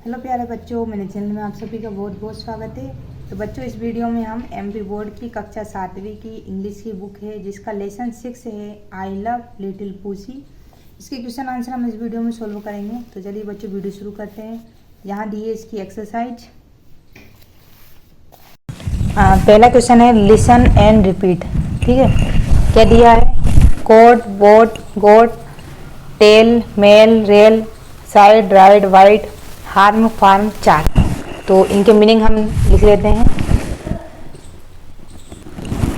Hello प्यारे बच्चों, मेरे चैनल में आप सभी का बहुत बहुत स्वागत है। तो बच्चों, इस वीडियो में हम एमपी बोर्ड की कक्षा 7वीं की इंग्लिश की बुक है जिसका लेसन 6 है आई लव लिटिल पूसी। इसके क्वेश्चन आंसर हम इस वीडियो में सोल्व करेंगे। तो चलिए बच्चों वीडियो शुरू करते हैं। यहाँ दी है इसकी एक्सरसाइज। पहला क्वेश्चन है लिसन एंड रिपीट। ठीक है, क्या दिया है? Coat, boat, goat, tail, mail, rail, side, ride, white, harm, farm, चार। तो इनके मीनिंग हम लिख लेते हैं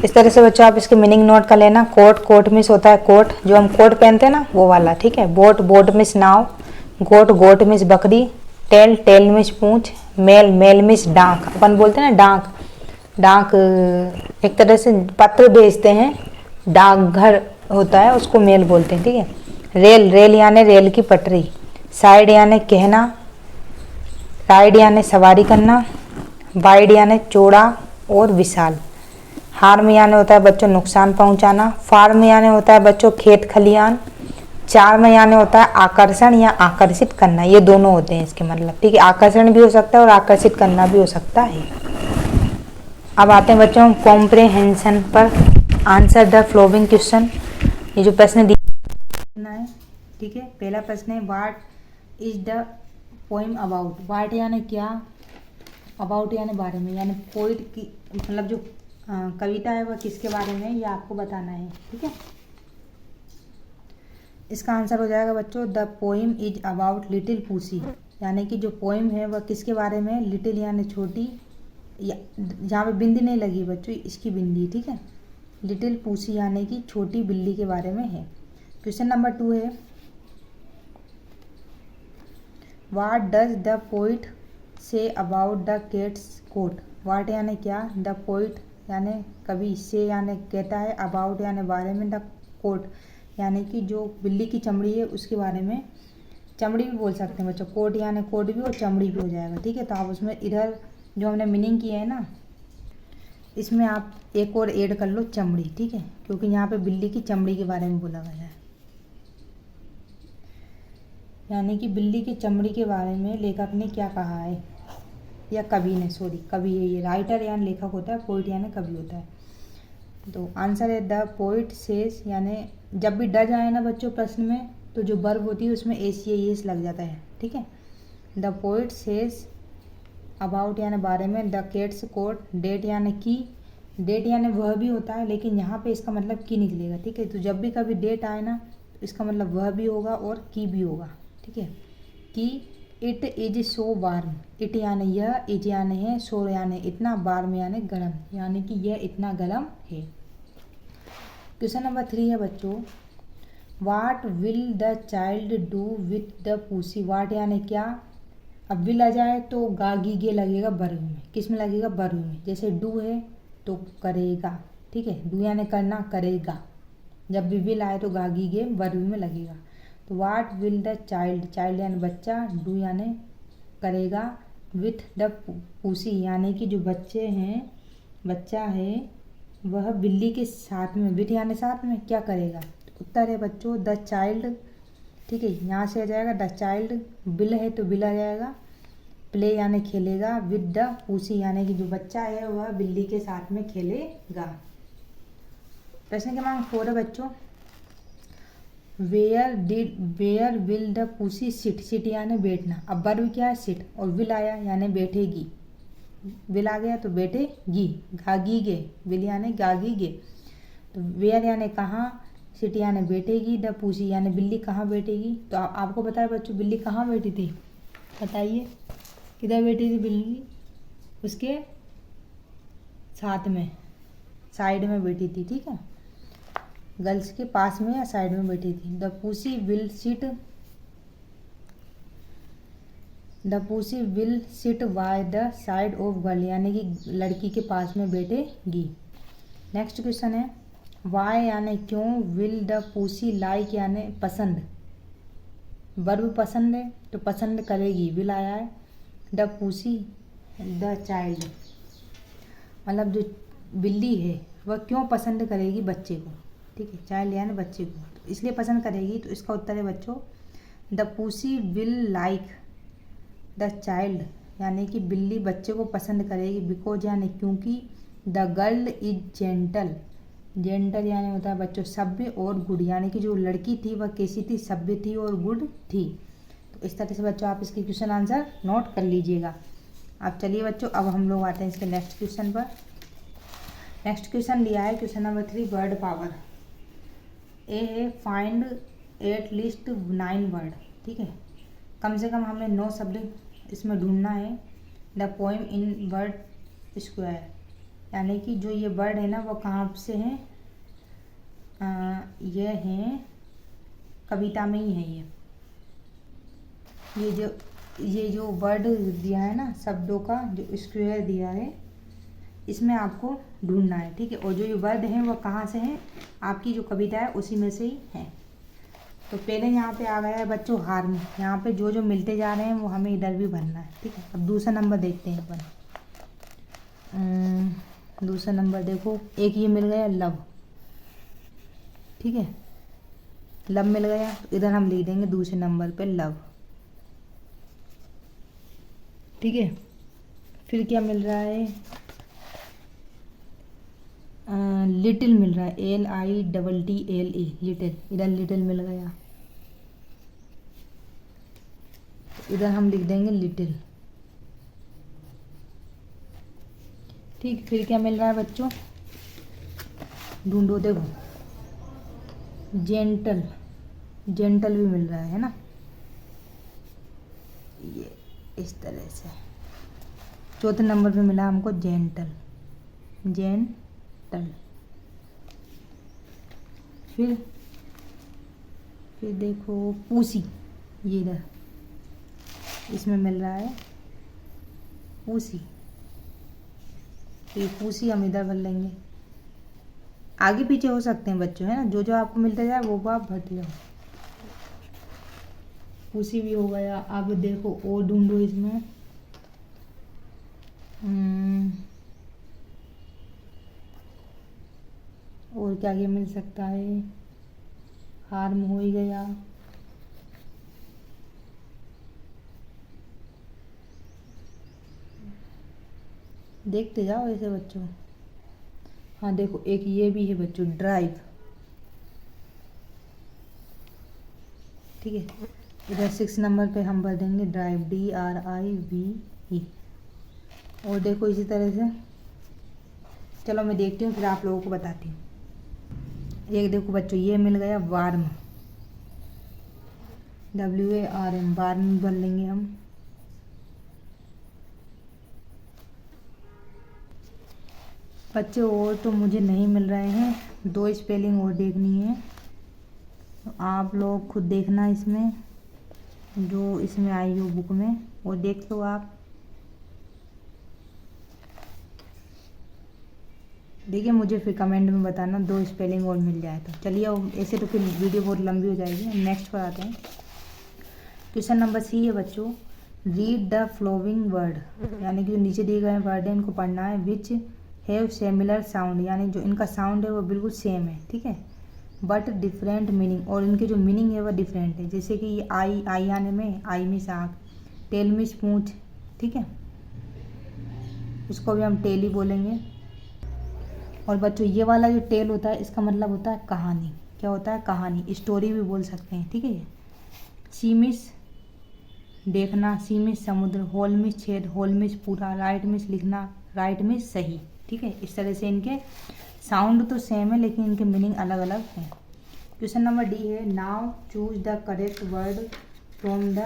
इस तरह से। बच्चों आप इसके मीनिंग नोट कर लेना। कोट, कोट मिस होता है कोट, जो हम कोट पहनते हैं ना वो वाला। ठीक है। बोट, बोट मिस नाव। गोट, गोट मिस बकरी। टेल, टेल मिस पूंछ। मेल, मेल मिस डाक। अपन बोलते हैं ना डाक, डाक एक तरह से पत्र भेजते हैं, डाकघर होता है उसको मेल बोलते हैं। ठीक है। रेल, रेल यानी रेल की पटरी। साइड यानी कहना। राइड यानी सवारी करना। वाइड यानी चौड़ा और विशाल। हार्म यानी होता है बच्चों नुकसान पहुंचाना। फार्म यानी होता है बच्चों खेत खलियान। चार्म यानी होता है आकर्षण या आकर्षित करना। ये दोनों होते हैं इसके मतलब। ठीक है, आकर्षण भी हो सकता है और आकर्षित करना भी हो सकता है। अब आते हैं बच्चों कॉम्प्रिहेंशन पर। Answer the flowing question. ये जो प्रश्न दिया है, ठीक है। पहला प्रश्न है what is the poem about. What यानी क्या, अबाउट यानी बारे में, यानी पोइट की मतलब जो कविता है वह किसके बारे में, ये आपको बताना है। ठीक है, इसका आंसर हो जाएगा बच्चों the poem is about little pussy. यानी कि जो पोइम है वह किसके बारे में, लिटिल यानी छोटी, जहाँ पे बिंदी नहीं लगी बच्चों, इसकी बिंदी। ठीक है, लिटिल पूसी यानी कि छोटी बिल्ली के बारे में है। क्वेश्चन नंबर 2 है what does the poet say about the cat's coat. What यानी क्या, द पोइट यानी कवि, से यानी कहता है, अबाउट यानी बारे में, द कोट यानी कि जो बिल्ली की चमड़ी है उसके बारे में। चमड़ी भी बोल सकते हैं बच्चों, कोट यानी कोट भी और चमड़ी भी हो जाएगा। ठीक है, तो आप उसमें इधर जो हमने मीनिंग किया है ना, इसमें आप एक और ऐड कर लो चमड़ी। ठीक है, क्योंकि यहाँ पे बिल्ली की चमड़ी के बारे में बोला गया है, यानी कि बिल्ली की चमड़ी के बारे में लेखक ने क्या कहा है, या कवि ने, सॉरी कवि है ये। राइटर यानी लेखक होता है, पोइट यानी कवि होता है। तो आंसर है द पोइट सेज, यानी जब भी डज आए ना बच्चों प्रश्न में, तो जो वर्ब होती है उसमें एस या एस लग जाता है। ठीक है, द पोइट सेज अबाउट यानी बारे में, द कैट्स कोट, डेट यानी की। डेट यानी वह भी होता है, लेकिन यहाँ पे इसका मतलब की निकलेगा। ठीक है, तो जब भी कभी डेट आए ना तो इसका मतलब वह भी होगा और की भी होगा। ठीक है, कि it is so warm. It यानी यह, इज यानी है, सो यानी इतना, वार्म यानी गर्म, यानी कि यह इतना गर्म है। क्वेश्चन नंबर 3 है बच्चों what will the child do with the pussy. What यानी क्या, अब विल आ जाए तो गागी गे लगेगा वर्ग में। किस में लगेगा, वर्ग में। जैसे डू है तो करेगा। ठीक है, डू यानी करना, करेगा। जब भी विल आए तो गागी गे वर्ग में लगेगा। तो वाट विल द चाइल्ड, चाइल्ड यानी बच्चा, डू यानी करेगा, विथ द पूसी यानी कि जो बच्चे हैं, बच्चा है वह बिल्ली के साथ में, विथ यानी साथ में, क्या करेगा। उत्तर है बच्चों द चाइल्ड। ठीक है, यहाँ से आ जाएगा द चाइल्ड। बिल है तो बिल आ जाएगा, प्ले यानी खेलेगा, विद द पूसी यानी कि जो बच्चा है वह बिल्ली के साथ में खेलेगा। प्रश्न क्रमांक 4 है बच्चों where will the pussy sit. Sit यानी बैठना। अब वर्ब क्या है, सिट, और विल आया यानी बैठेगी। विल आ गया तो बैठेगी, गागी गे, विल यानी गागी गे। तो वेयर यानी कहाँ, सिट यानी बैठेगी, द पूसी यानी बिल्ली कहाँ बैठेगी। तो आपको पता है बच्चों बिल्ली कहाँ बैठी थी, बताइए किधर बैठी थी बिल्ली, उसके साथ में, साइड में बैठी थी। ठीक है, गर्ल्स के पास में या साइड में बैठी थी। The pussy will sit, the pussy will sit by the side of girl, यानी कि लड़की के पास में बैठेगी। नेक्स्ट क्वेश्चन है वाई यानी क्यों, विल द पूसी लाइक यानी पसंद। वर्ब पसंद है तो पसंद करेगी, विल आया है। द पूसी द चाइल्ड, मतलब जो बिल्ली है वह क्यों पसंद करेगी बच्चे को। ठीक है, चाइल्ड यानी बच्चे को, तो इसलिए पसंद करेगी। तो इसका उत्तर है बच्चों the pussy will like the child यानी कि बिल्ली बच्चे को पसंद करेगी, बिकॉज यानी क्योंकि the girl is gentle, gentle यानी होता है बच्चों सभ्य और गुड, यानी कि जो लड़की थी वह कैसी थी, सभ्य थी और गुड थी। तो इस तरह से बच्चों आप इसकी क्वेश्चन आंसर नोट कर लीजिएगा। अब चलिए बच्चों, अब हम लोग आते हैं इसके नेक्स्ट क्वेश्चन पर। नेक्स्ट क्वेश्चन दिया है क्वेश्चन नंबर 3 वर्ड पावर। ए है फाइंड एट लीस्ट 9 वर्ड, ठीक है, कम से कम हमें 9 शब्द इसमें ढूंढना है। The poem in word square, यानी कि जो ये वर्ड है ना वो कहाँ से हैं, ये हैं कविता में ही है। ये जो वर्ड दिया है ना शब्दों का जो स्क्वायर दिया है इसमें आपको ढूंढना है, ठीक है। और जो ये वर्ड हैं वो कहाँ से हैं, आपकी जो कविता है उसी में से ही है। तो पहले यहाँ पे आ गया है बच्चों हार्म, यहाँ पे जो जो मिलते जा रहे हैं वो हमें इधर भी भरना है, ठीक है। अब दूसरा नंबर देखते हैं अपन। दूसरा नंबर देखो, एक ये मिल गया लव, ठीक है, लव मिल गया, तो इधर हम लिख देंगे दूसरे नंबर पे लव, ठीक है। फिर क्या मिल रहा है, लिटिल मिल रहा है, LITTLE लिटिल, इधर लिटिल मिल गया, इधर हम लिख देंगे लिटिल, ठीक। फिर क्या मिल रहा है बच्चों, ढूंढो, देखो जेंटल, जेंटल भी मिल रहा है ना, ये इस तरह से। चौथे नंबर पे मिला हमको जेंटल, जेंटल। फिर देखो पूसी, ये इधर इसमें मिल रहा है पूसी, तो ये पूसी हम इधर भर लेंगे। आगे पीछे हो सकते हैं बच्चों, है ना, जो जो आपको मिलता जाए वो आप भरते जाओ। पूसी भी हो गया। अब देखो और ढूंढो इसमें, और क्या क्या मिल सकता है, हार्म हो ही गया, देखते जाओ ऐसे बच्चों। हाँ देखो एक ये भी है बच्चों ड्राइव, ठीक है। इधर 6 नंबर पे हम भर देंगे ड्राइव, DRIVE। और देखो इसी तरह से, चलो मैं देखती हूँ फिर आप लोगों को बताती हूँ। एक देखो बच्चों ये मिल गया वार्म, WARM, वार्म भर लेंगे हम। बच्चे और तो मुझे नहीं मिल रहे हैं, 2 स्पेलिंग और देखनी है, तो आप लोग खुद देखना इसमें जो इसमें आई हो बुक में, और देख लो आप। देखिए मुझे फिर कमेंट में बताना 2 स्पेलिंग और मिल जाए तो। चलिए अब ऐसे तो फिर वीडियो बहुत लंबी हो जाएगी। नेक्स्ट पर आते हैं। क्वेश्चन नंबर 3 है बच्चों, रीड द फ्लोइंग वर्ड, यानी कि जो नीचे दिए गए वर्ड है इनको पढ़ना है। विच हैव सिमिलर साउंड, यानी जो इनका साउंड है वो बिल्कुल सेम है, ठीक है, बट डिफरेंट मीनिंग, और इनके जो मीनिंग है वो डिफरेंट है। जैसे कि ये आई आने में, आई मिस आँख, टेल मिस पूंछ, ठीक है, इसको भी हम टेल ही बोलेंगे। और बच्चों ये वाला जो टेल होता है इसका मतलब होता है कहानी, क्या होता है, कहानी, स्टोरी भी बोल सकते हैं, ठीक है। ये सी मिस देखना, सी मिस समुद्र, होल मिस छेद, होल मिस पूरा, राइट मिस लिखना, राइट मिस सही, ठीक है। इस तरह से इनके साउंड तो सेम है लेकिन इनके मीनिंग अलग अलग हैं। क्वेश्चन नंबर डी है, now choose the correct word from the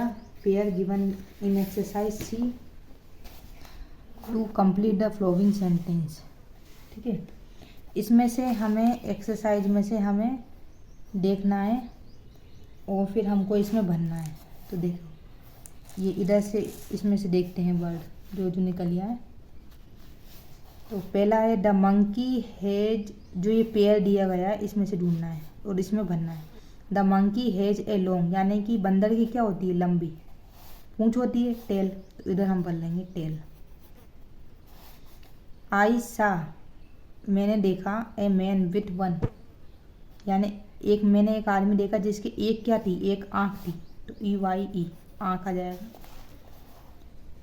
pair given in exercise c to complete the following sentence, ठीक है। इसमें से हमें एक्सरसाइज में से हमें देखना है और फिर हमको इसमें भरना है। तो देखो ये इधर से इसमें से देखते हैं वर्ड जो जो निकल आया है। तो पहला है द मंकी हैज, जो ये पेयर दिया गया है इसमें से ढूंढना है और इसमें भरना है। The monkey has a long, यानी कि बंदर की क्या होती है, लंबी पूंछ होती है, टेल, तो इधर हम भर लेंगे टेल। आई सा, मैंने देखा, ए मैन विथ वन, यानी मैंने एक आदमी देखा जिसकी एक क्या थी, एक आँख थी, तो EYE आँख आ जाएगा।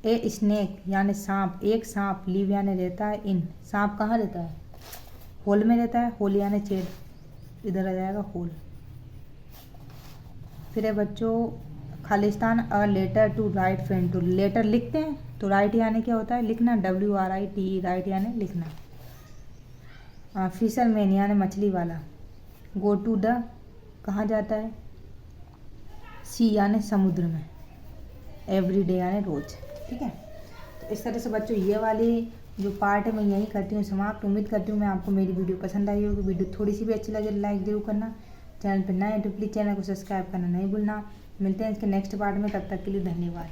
ए स्नेक यानी सांप, एक सांप, लिव यानी रहता है, इन सांप कहाँ रहता है, होल में रहता है, होल यानी छेद, इधर आ जाएगा होल। फिर है बच्चों खालिस्तान, a letter to write friend to, letter लिखते हैं तो राइट यानी क्या होता है, लिखना, WRITE, राइट यानी लिखना। फिशरमैन यानी मछली वाला, गो टू द कहाँ जाता है, सी यानी समुद्र में, एवरीडे यानी रोज। ठीक है, तो इस तरह से बच्चों ये वाली जो पार्ट है मैं यही करती हूँ समाप्त। उम्मीद करती हूँ मैं आपको मेरी वीडियो पसंद आई होगी। वीडियो थोड़ी सी भी अच्छी लगे लाइक जरूर करना, चैनल पर नए हैं तो प्लीज़ चैनल को सब्सक्राइब करना नहीं भूलना। मिलते हैं इसके नेक्स्ट पार्ट में, तब तक के लिए धन्यवाद।